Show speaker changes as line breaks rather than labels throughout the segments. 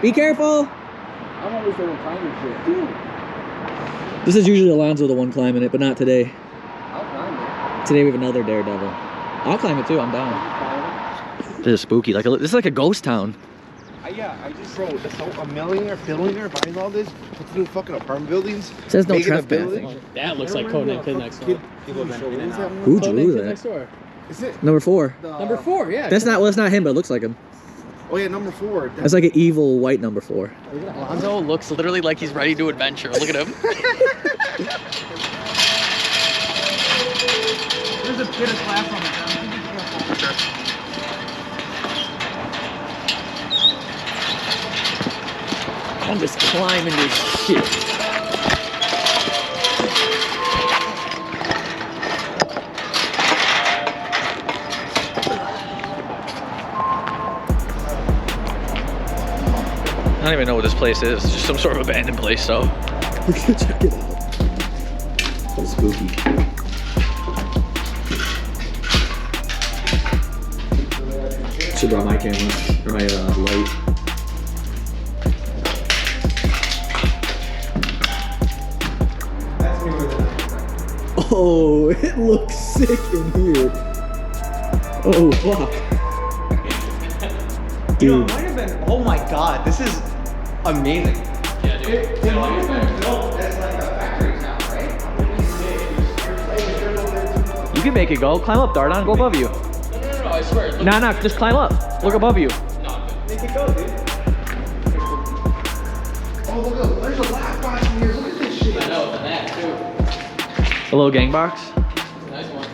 Be careful!
I'm always the one climbing shit. Dude.
This is usually Alonzo the one climbing it, but not today.
I'll climb it.
Today we have another daredevil. I'll climb it too, I'm down. This is spooky. Like this is like a ghost town.
Yeah, I just bro, so a millionaire, billionaire buying all this, puts new fucking apartment buildings.
It says no trespassing.
That looks like Codename Kid next door.
Who drew that?
Next door.
Is it
Number 4.
Number 4, yeah.
That's not, well, it's not him, but it looks like him.
Oh yeah, number 4.
That's like an evil white number 4.
Alonzo looks literally like he's ready to adventure. Look at him.
There's a bit of class on it.
I'm just climbing this shit. I don't even know what this place is. It's just some sort of abandoned place, so we're gonna check it out. It's spooky. Should brought my camera or my light. Oh, it looks sick in here. Oh, fuck. Dude.
You know, it might have been, oh my god, this is amazing.
Yeah, dude.
It might have been built as like a factory town, right?
You can make it go. Climb up, Dardon. Go above you.
No, I swear.
Nah, just climb up. Look above you.
No,
Make it go, dude.
Oh look, there's a laugh box in here. Look at this shit.
I know, the net too.
A little gang box.
Nice one.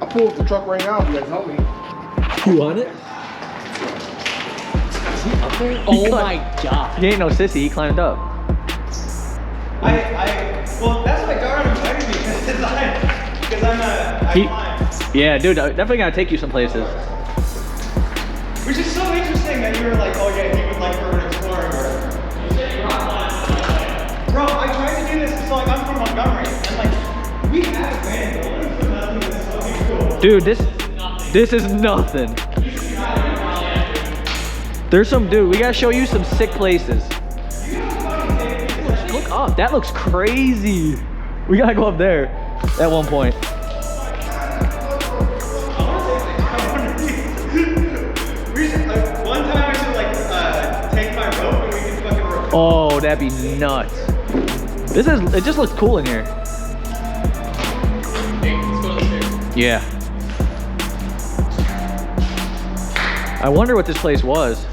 I'll pull up the truck right now if you guys help me.
You want it?
Up there? Oh my god.
He ain't no sissy. He climbed up.
Well, that's why Darren invited me, because I'm a, I climb.
Yeah, dude. I definitely gotta take you some places.
Which is so interesting that you were like, oh yeah, he would like urban exploring or whatever. Bro, I tried to do this, so like I'm from Montgomery, and like, we have abandoned buildings, but nothing that's fucking cool.
Dude, this is nothing. There's some, dude, we gotta show you some sick places. Look up, that looks crazy. We gotta go up there at one point.
One time I should like take my rope and we can fucking rope.
Oh, that'd be nuts. It just looks cool in here.
Hey, let's go to the stairs.
Yeah. I wonder what this place was.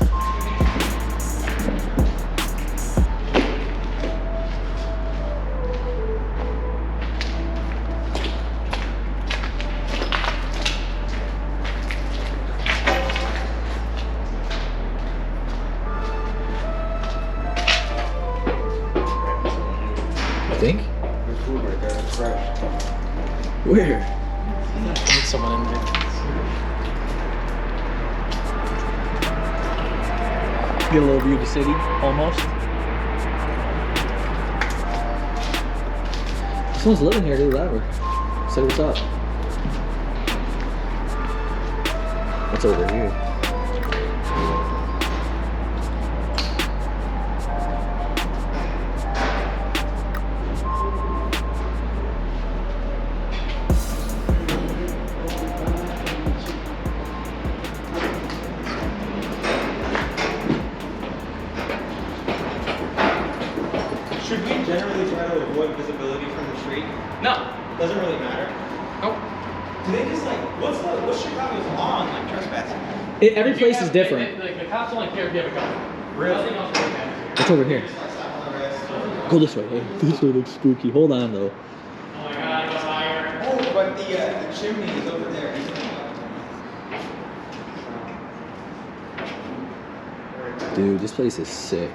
I think.
There's food right there. It's fresh.
Where?
Need someone in there.
Get a little view of the city, almost. Someone's living here, dude, ever. Say what's up. What's over here?
Should we generally try to avoid visibility from the street?
No.
Doesn't really matter.
Nope.
Do they just like, what's Chicago's law on like trespassing?
Every place is different.
Like, the cops only care if you have a gun.
Really?
Nothing else really matters.
It's over here. Go this way. Hey, this way looks spooky. Hold on, though.
Oh my god, go higher.
Oh, but the chimney is over there.
Dude, this place is sick.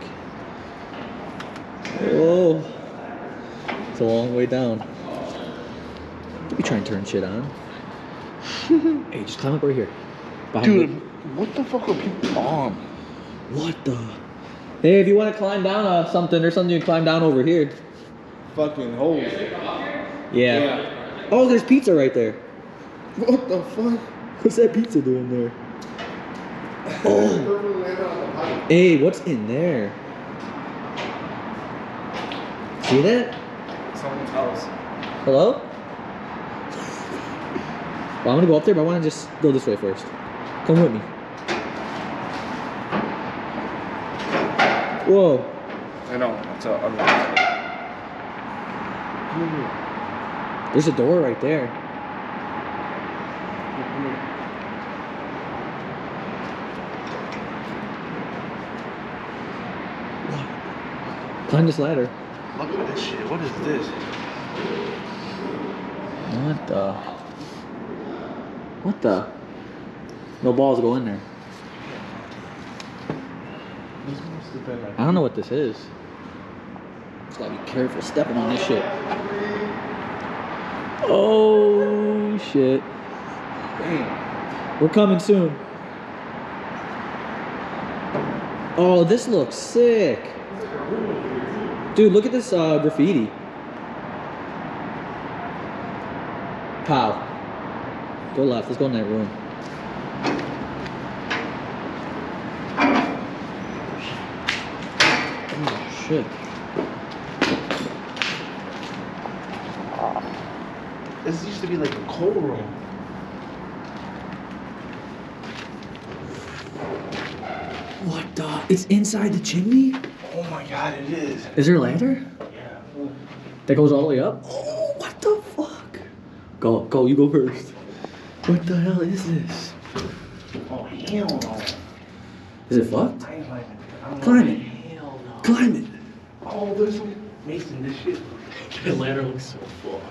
Whoa. It's a long way down. Don't be trying to turn shit on. Hey, just climb up right here. Behind
Dude,
me.
what the fuck are people on?
What the? Hey, if you want to climb down something, there's something you can climb down over here.
Fucking holes.
Yeah. Oh, there's pizza right there.
What the fuck?
What's that pizza doing there? Oh. Hey, what's in there? See that?
Someone's house.
Hello? Well, I'm gonna go up there, but I want to just go this way first. Come with me. Whoa.
I know. It's a.
There's a door right there. Climb this ladder.
Look at this shit. What is this?
What the? What the? No balls go in there. I don't know what this is. Just gotta be careful stepping on this shit. Oh shit. Damn. We're coming soon. Oh, this looks sick. Dude, look at this graffiti. Pow. Go left. Let's go in that room. Oh, shit.
This used to be like a coal room.
What the? It's inside the chimney?
Oh my god, it is.
Is there a ladder?
Yeah.
That goes all the way up? Oh, what the fuck? Go, you go first. What the hell is this?
Oh, hell no.
Is it fucked?
I ain't climbing.
Climb it.
Hell no.
Climb it.
Oh, there's some mason, this shit.
The ladder looks so full.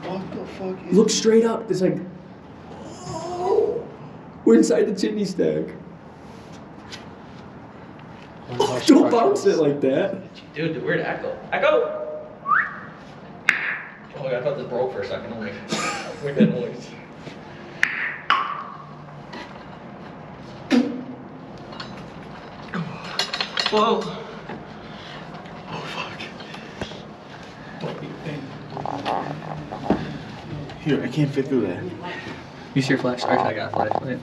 What the fuck is
Look straight up. It's like, oh, we're inside the chimney stack. Oh, don't bounce it like that.
Dude, the weird echo. Echo! Oh, I thought this broke for a second. Oh, make that noise. Whoa. Oh, fuck. Don't be
Here, I can't fit through that.
You see your flashlight? I got a flashlight.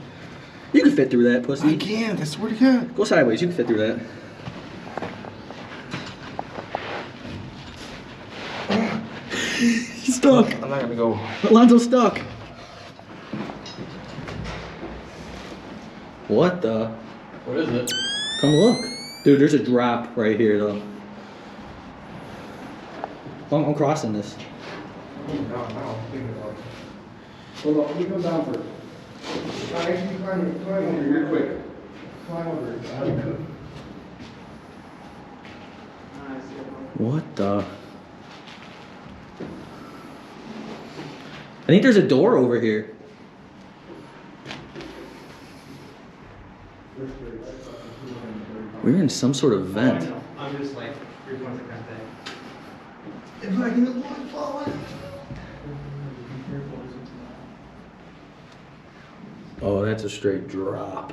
You can fit through that,
I
pussy.
can't, I swear to God.
Go sideways. You can fit through that. He's stuck.
I'm not gonna go.
Alonzo's stuck. What the?
What is it?
Come look. Dude, there's a drop right here, though. I'm crossing this.
No, I'm thinking about it. Hold on, let me come down first. Actually, climb over real quick. Climb over it.
What the? I think there's a door over here. We're in some sort of vent.
I'm just like, here's one that kind of thing.
If I can avoid falling.
Oh, that's a straight drop.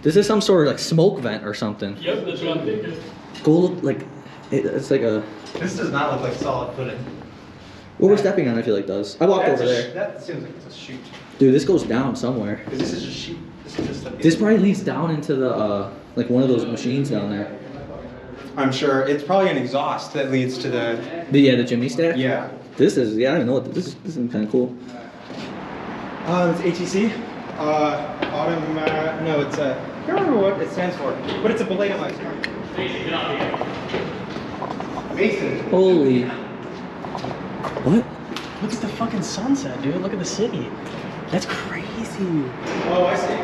This is some sort of like smoke vent or something.
Yep, that's what I'm thinking.
Go look like it's like a.
This does not look like solid footing.
What we're stepping on, I feel like does. I walked
That's
over
a
there.
That seems like it's a chute.
Dude, this goes down somewhere.
Because this is just chute. This is just a.
This probably leads down into the like one of those machines down there.
I'm sure it's probably an exhaust that leads to the.
The chimney stack.
Yeah.
This is I don't even know what this is. This is kind of cool.
It's ATC. No, it's I can't remember what it stands for, but it's a belated life. Mason.
Holy. What?
Look at the fucking sunset, dude. Look at the city. That's crazy.
Oh, I see.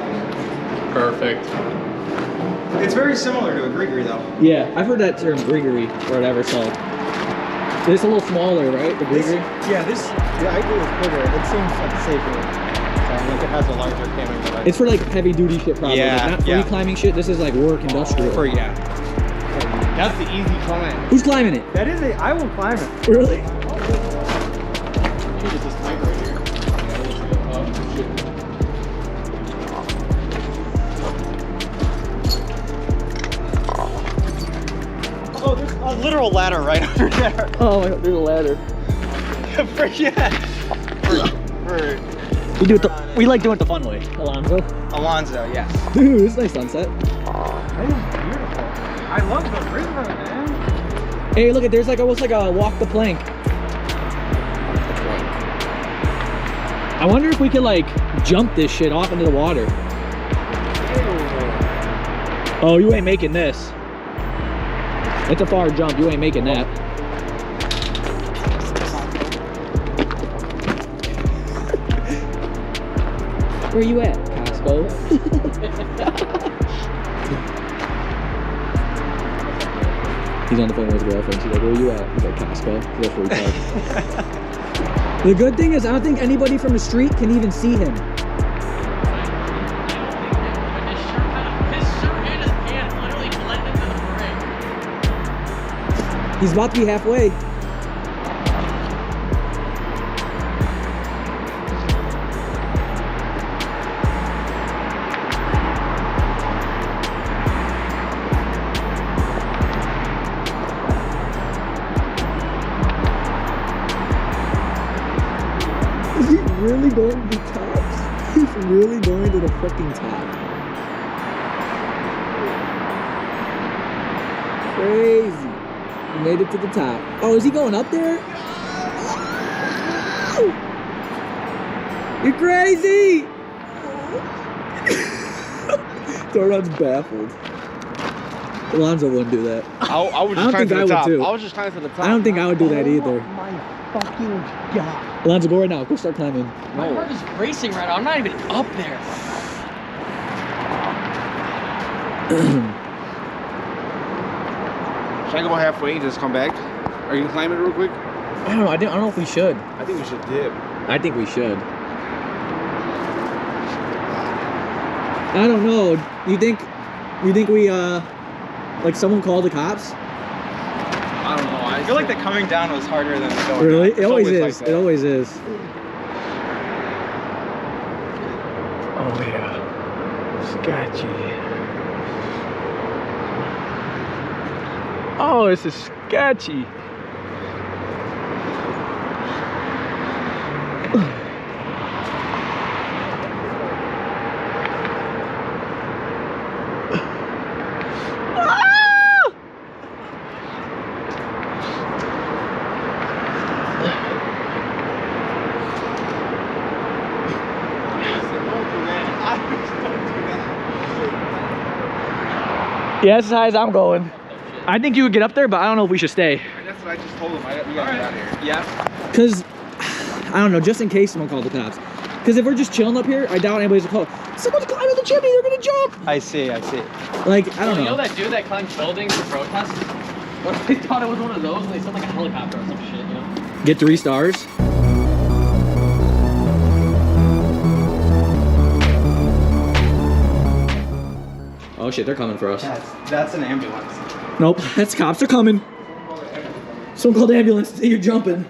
Perfect.
It's very similar to a Griggery, though.
Yeah, I've heard that term Griggery or whatever. So it's a little smaller, right? The Griggery.
The idea is bigger. It seems like safer. Like it has a larger camera.
It's for like heavy duty shit, probably.
Yeah,
Like, not free
yeah.
climbing shit. This is like work industrial.
That's the easy climb.
Who's climbing it?
That is I will climb it.
Really?
A literal ladder right over there.
Oh my god, there's a ladder.
For
We do it we like doing it the fun way, Alonzo.
Alonzo, yes.
Dude, it's a nice sunset.
That is beautiful. I love the river, man.
Hey, look, there's like almost like a walk the plank. I wonder if we could like jump this shit off into the water. Oh, you ain't making this. It's a far jump. You ain't making that. Where you at, Costco? He's on the phone with his girlfriend. She's like, where you at? He's like, Costco. He's like, free park. The good thing is, I don't think anybody from the street can even see him. He's about to be halfway. Is he really going to the top? He's really going to the freaking top. Crazy. He made it to the top. Oh, is he going up there? Oh! You're crazy! Doran's baffled. Alonzo wouldn't do that.
I was
I
just
don't
trying
think
to
I
the
would
top.
too.
I was just trying to the top.
I don't think I would do that either.
Oh my fucking god.
Alonzo, go right now. Go start climbing.
My heart is racing right now. I'm not even up there.
Should I go halfway and just come back? Are you gonna climb it real quick?
I don't know. I don't know if we should.
I think we should dip.
I think we should. I don't know. You think we like someone called the cops?
I don't know.
I feel like the coming down was harder than the going
Really?
up.
It always
always
is.
like that.
It always is.
Oh yeah. Sketchy. Oh, this is sketchy.
Yeah, that's as high as I'm going. I think you would get up there, but I don't know if we should stay.
That's what I just told him. We gotta get out of here.
Yeah.
Cause I don't know, just in case someone called the cops. Cause if we're just chilling up here, I doubt anybody's gonna call. Someone's climbing the chimney. They're gonna jump.
I see.
Like I don't
You
know.
know that dude that climbs buildings for protests? What if they thought it was one of those and they sent like a helicopter or some shit, you know?
Get 3 stars. Oh shit, they're coming for us.
That's an ambulance.
Nope, that's cops. They're coming. Someone called the ambulance. You're jumping.